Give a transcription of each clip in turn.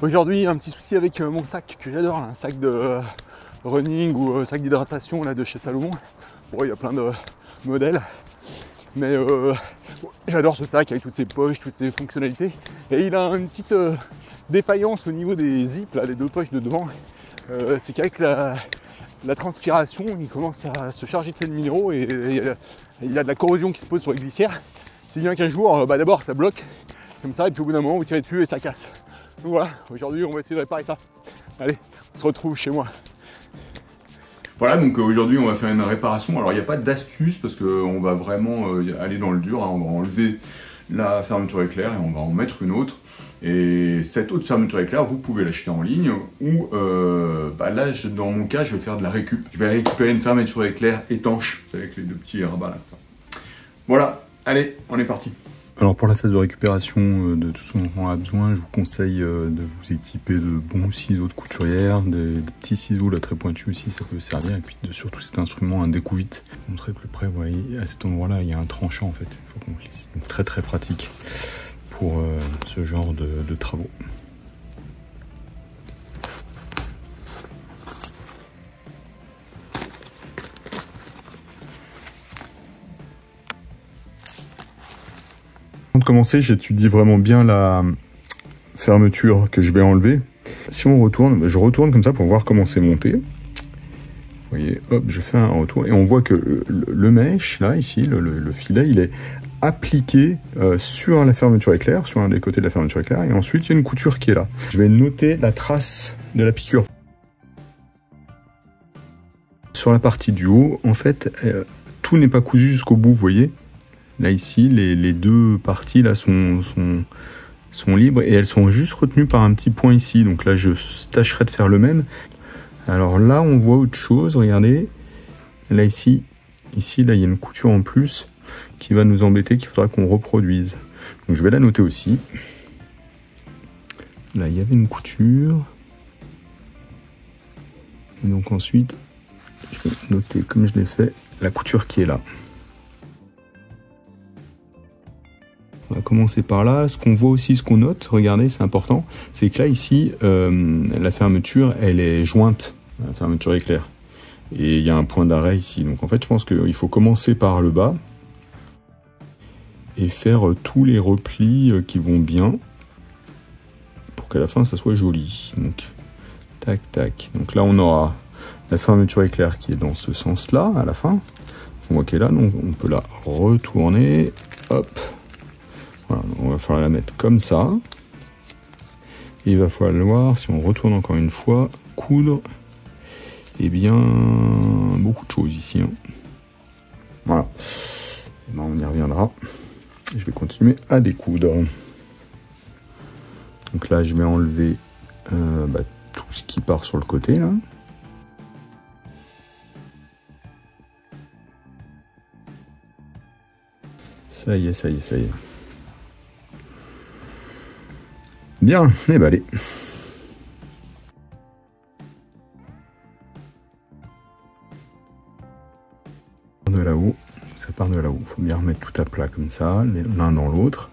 Aujourd'hui, un petit souci avec mon sac que j'adore, un sac de running ou sac d'hydratation là de chez Salomon. Bon, il y a plein de modèles, mais j'adore ce sac avec toutes ses poches, toutes ses fonctionnalités. Et il a une petite défaillance au niveau des zips, là, les deux poches de devant. C'est qu'avec la transpiration, il commence à se charger de sels minéraux et il y a de la corrosion qui se pose sur les glissières. Si bien qu'un jour, d'abord ça bloque comme ça, et puis au bout d'un moment vous tirez dessus et ça casse. Donc voilà, aujourd'hui on va essayer de réparer ça. Allez, on se retrouve chez moi. Voilà, donc aujourd'hui on va faire une réparation. Alors il n'y a pas d'astuce parce qu'on va vraiment aller dans le dur, hein. On va enlever la fermeture éclair et on va en mettre une autre. Et cette autre fermeture éclair, vous pouvez l'acheter en ligne ou là, dans mon cas, je vais faire de la récup. Je vais récupérer une fermeture éclair étanche avec les deux petits rabats là. Voilà, allez, on est parti. Alors pour la phase de récupération de tout ce dont on a besoin, je vous conseille de vous équiper de bons ciseaux de couturière, des petits ciseaux là très pointus aussi, ça peut servir. Et puis surtout cet instrument, un découvite. Montrer plus près, vous voyez, à cet endroit-là, il y a un tranchant en fait. Il faut qu'on glisse. Donc très très pratique pour ce genre de travaux. Avant de commencer, j'étudie vraiment bien la fermeture que je vais enlever. Si on retourne, je retourne comme ça pour voir comment c'est monté. Vous voyez, hop, je fais un retour et on voit que le mèche, là, ici, le filet, il est appliqué sur la fermeture éclair, sur un des côtés de la fermeture éclair, et ensuite il y a une couture qui est là. Je vais noter la trace de la piqûre. Sur la partie du haut, en fait, tout n'est pas cousu jusqu'au bout, vous voyez. Là ici, les deux parties là sont libres et elles sont juste retenues par un petit point ici. Donc là, je tâcherai de faire le même. Alors là, on voit autre chose, regardez. Là ici, là, il y a une couture en plus qui va nous embêter, qu'il faudra qu'on reproduise. Donc je vais la noter aussi. Là, il y avait une couture. Et donc ensuite, je vais noter, comme je l'ai fait, la couture qui est là. On va commencer par là. Ce qu'on voit aussi, ce qu'on note, regardez, c'est important, c'est que là, ici, la fermeture, elle est jointe, la fermeture éclair. Et il y a un point d'arrêt ici. Donc en fait, je pense qu'il faut commencer par le bas et faire tous les replis qui vont bien pour qu'à la fin, ça soit joli. Donc, tac, tac. Donc là, on aura la fermeture éclair qui est dans ce sens-là, à la fin. On voit qu'elle est là, donc on peut la retourner. Hop. Voilà, on va falloir la mettre comme ça. Et il va falloir, si on retourne encore une fois, coudre, eh bien, beaucoup de choses ici. Hein. Voilà. Et ben, on y reviendra. Je vais continuer à découdre. Donc là, je vais enlever tout ce qui part sur le côté, là. Ça y est, ça y est, ça y est. Bien, et ben allez. De là-haut, ça part de là-haut. Il faut bien remettre tout à plat comme ça, l'un dans l'autre.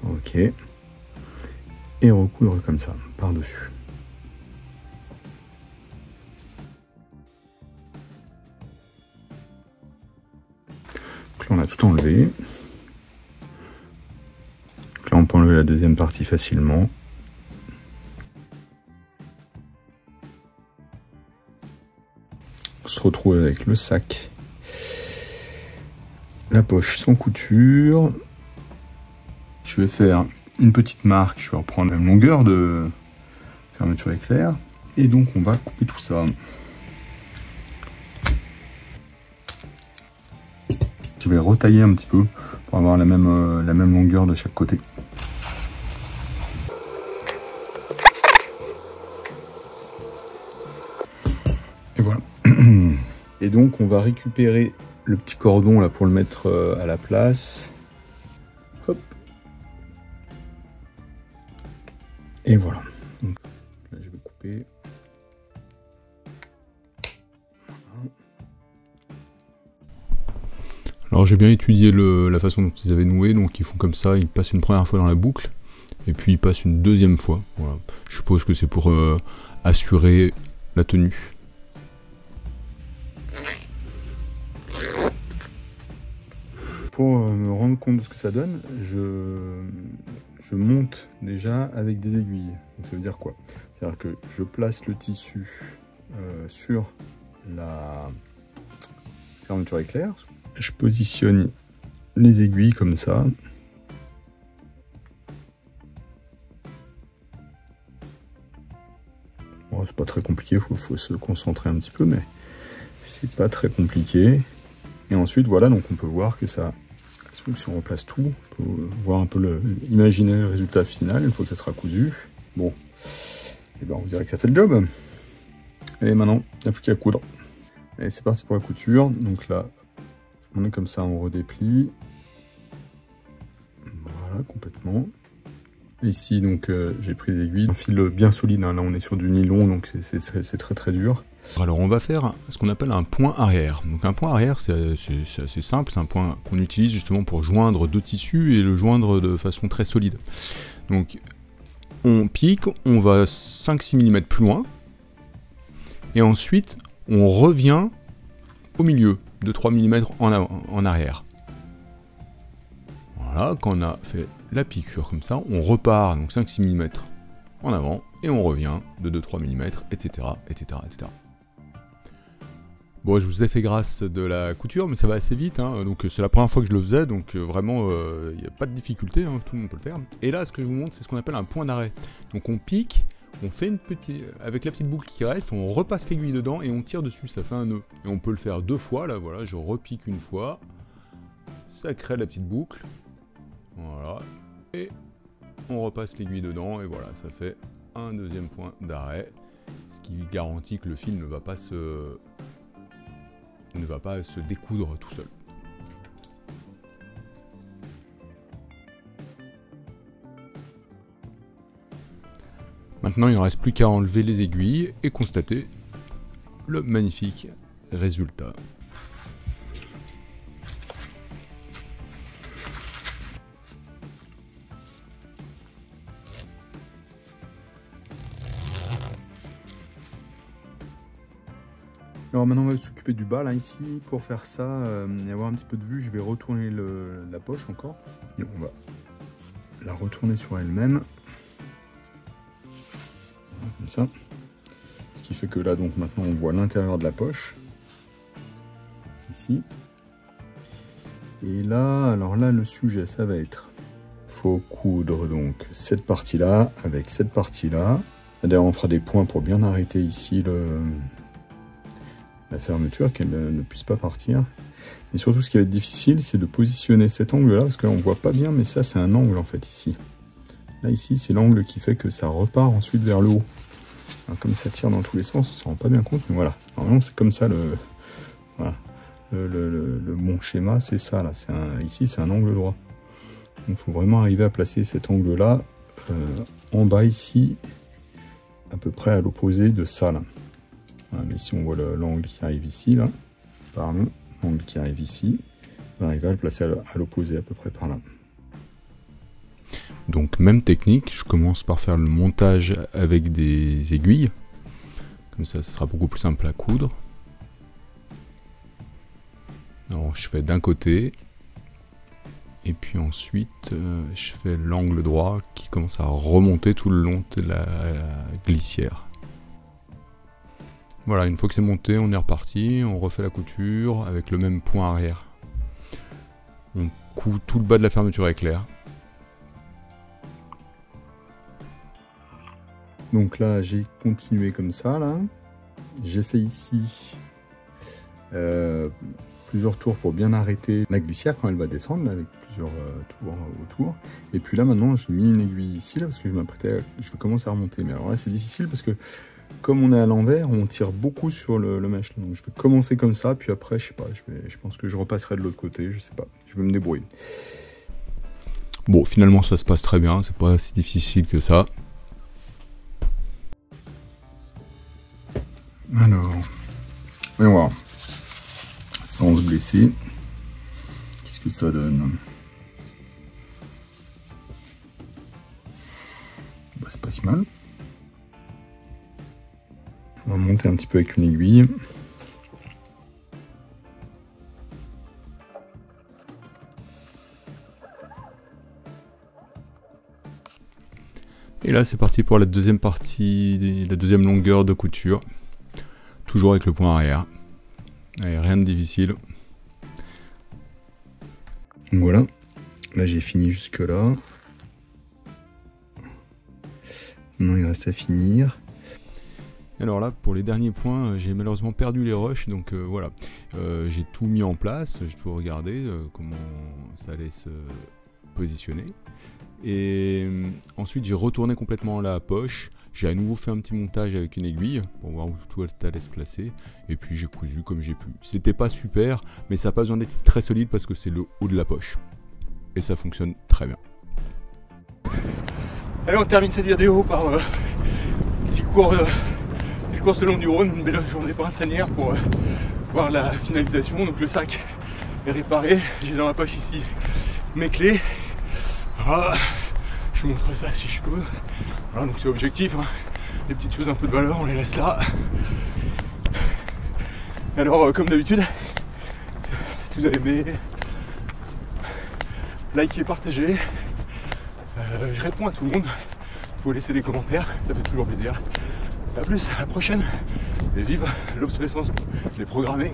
Ok. Et recoudre comme ça, par-dessus. Donc là, on a tout enlevé. Donc là, on peut enlever la deuxième partie facilement. On se retrouve avec le sac, la poche sans couture. Je vais faire une petite marque, je vais reprendre la même longueur de fermeture éclair. Et donc on va couper tout ça. Je vais retailler un petit peu pour avoir la même longueur de chaque côté. Et voilà. Et donc on va récupérer le petit cordon là pour le mettre à la place. Hop. Et voilà. Donc là je vais couper. Alors j'ai bien étudié la façon dont ils avaient noué, donc ils font comme ça, ils passent une première fois dans la boucle, et puis il passe une deuxième fois. Voilà. Je suppose que c'est pour assurer la tenue. Pour me rendre compte de ce que ça donne, je monte déjà avec des aiguilles. Donc ça veut dire quoi? C'est-à-dire que je place le tissu sur la fermeture éclair. Je positionne les aiguilles comme ça. Bon, c'est pas très compliqué, faut se concentrer un petit peu, mais c'est pas très compliqué. Et ensuite, voilà, donc on peut voir que ça, si on replace tout, on peut voir un peu imaginer le résultat final une fois que ça sera cousu. Bon, et ben on dirait que ça fait le job. Allez, maintenant, il n'y a plus qu'à coudre. Allez, c'est parti pour la couture. Donc là, on est comme ça, on redéplie. Voilà, complètement. Ici, donc, j'ai pris des aiguilles, un fil bien solide. Hein. Là, on est sur du nylon, donc c'est très très dur. Alors, on va faire ce qu'on appelle un point arrière. Donc, un point arrière, c'est assez simple. C'est un point qu'on utilise justement pour joindre deux tissus et le joindre de façon très solide. Donc, on pique, on va 5-6 mm plus loin. Et ensuite, on revient au milieu de 3 mm en arrière. Voilà, quand on a fait la piqûre comme ça, on repart donc 5-6 mm en avant et on revient de 2-3 mm, etc., etc., etc. Bon, je vous ai fait grâce de la couture, mais ça va assez vite, hein, donc c'est la première fois que je le faisais, donc vraiment, il n'y a pas de difficulté, hein, tout le monde peut le faire. Et là, ce que je vous montre, c'est ce qu'on appelle un point d'arrêt. Donc on pique, on fait une petite, avec la petite boucle qui reste, on repasse l'aiguille dedans et on tire dessus, ça fait un nœud. Et on peut le faire 2 fois, là, voilà, je repique une fois, ça crée la petite boucle, voilà, et on repasse l'aiguille dedans, et voilà, ça fait un deuxième point d'arrêt, ce qui garantit que le fil ne va pas se découdre tout seul. Maintenant, il ne reste plus qu'à enlever les aiguilles et constater le magnifique résultat. Alors maintenant on va s'occuper du bas là ici. Pour faire ça et avoir un petit peu de vue, je vais retourner la poche encore. Et on va la retourner sur elle-même. Comme ça. Ce qui fait que là donc maintenant on voit l'intérieur de la poche. Ici. Et là, alors là le sujet ça va être, faut coudre donc cette partie là avec cette partie là. D'ailleurs on fera des points pour bien arrêter ici la fermeture, qu'elle ne puisse pas partir. Et surtout, ce qui va être difficile, c'est de positionner cet angle-là, parce que là, on voit pas bien, mais ça, c'est un angle, en fait, ici. Là, ici, c'est l'angle qui fait que ça repart ensuite vers le haut. Alors, comme ça tire dans tous les sens, on s'en rend pas bien compte, mais voilà. Normalement, c'est comme ça, voilà. Le bon schéma, c'est ça, là. Ici, c'est un angle droit. Donc, il faut vraiment arriver à placer cet angle-là, en bas, ici, à peu près à l'opposé de ça, là. Voilà, mais ici on voit l'angle qui arrive ici, là, pardon, l'angle qui arrive ici, on va arriver à le placer à l'opposé à peu près par là. Donc même technique, je commence par faire le montage avec des aiguilles, comme ça sera beaucoup plus simple à coudre. Alors je fais d'un côté, et puis ensuite je fais l'angle droit qui commence à remonter tout le long de la glissière. Voilà, une fois que c'est monté, on est reparti, on refait la couture avec le même point arrière. On coud tout le bas de la fermeture éclair. Donc là, j'ai continué comme ça, là. J'ai fait ici plusieurs tours pour bien arrêter la glissière quand elle va descendre, là, avec plusieurs tours autour. Et puis là, maintenant, j'ai mis une aiguille ici, là, parce que je m'apprêtais, je vais commencer à remonter. Mais alors là, c'est difficile parce que comme on est à l'envers, on tire beaucoup sur le mèche. Donc je vais commencer comme ça, puis après, je sais pas, je pense que je repasserai de l'autre côté, je sais pas, je vais me débrouiller. Bon, finalement ça se passe très bien, c'est pas si difficile que ça. Alors, voyons voir, sans se blesser, qu'est-ce que ça donne? c'est pas si mal. On va monter un petit peu avec une aiguille. Et là c'est parti pour la deuxième partie, la deuxième longueur de couture. Toujours avec le point arrière. Allez, rien de difficile. Donc voilà, là j'ai fini jusque là. Maintenant il reste à finir. Alors là, pour les derniers points, j'ai malheureusement perdu les rushs, donc voilà. J'ai tout mis en place, je dois regarder comment ça allait se positionner. Et ensuite, j'ai retourné complètement la poche. J'ai à nouveau fait un petit montage avec une aiguille pour voir où tout allait se placer. Et puis j'ai cousu comme j'ai pu. C'était pas super, mais ça n'a pas besoin d'être très solide parce que c'est le haut de la poche. Et ça fonctionne très bien. Allez, on termine cette vidéo par un petit cours le long du Rhône, une belle journée printanière pour voir la finalisation. Donc le sac est réparé, j'ai dans ma poche ici mes clés. Voilà. Je vous montre ça si je peux. Voilà, donc c'est objectif, hein. Les petites choses un peu de valeur, on les laisse là. Alors comme d'habitude, si vous avez aimé, likez, partagez. Je réponds à tout le monde. Vous laissez des commentaires, ça fait toujours plaisir. A plus, à la prochaine. Et vive l'obsolescence déprogrammée.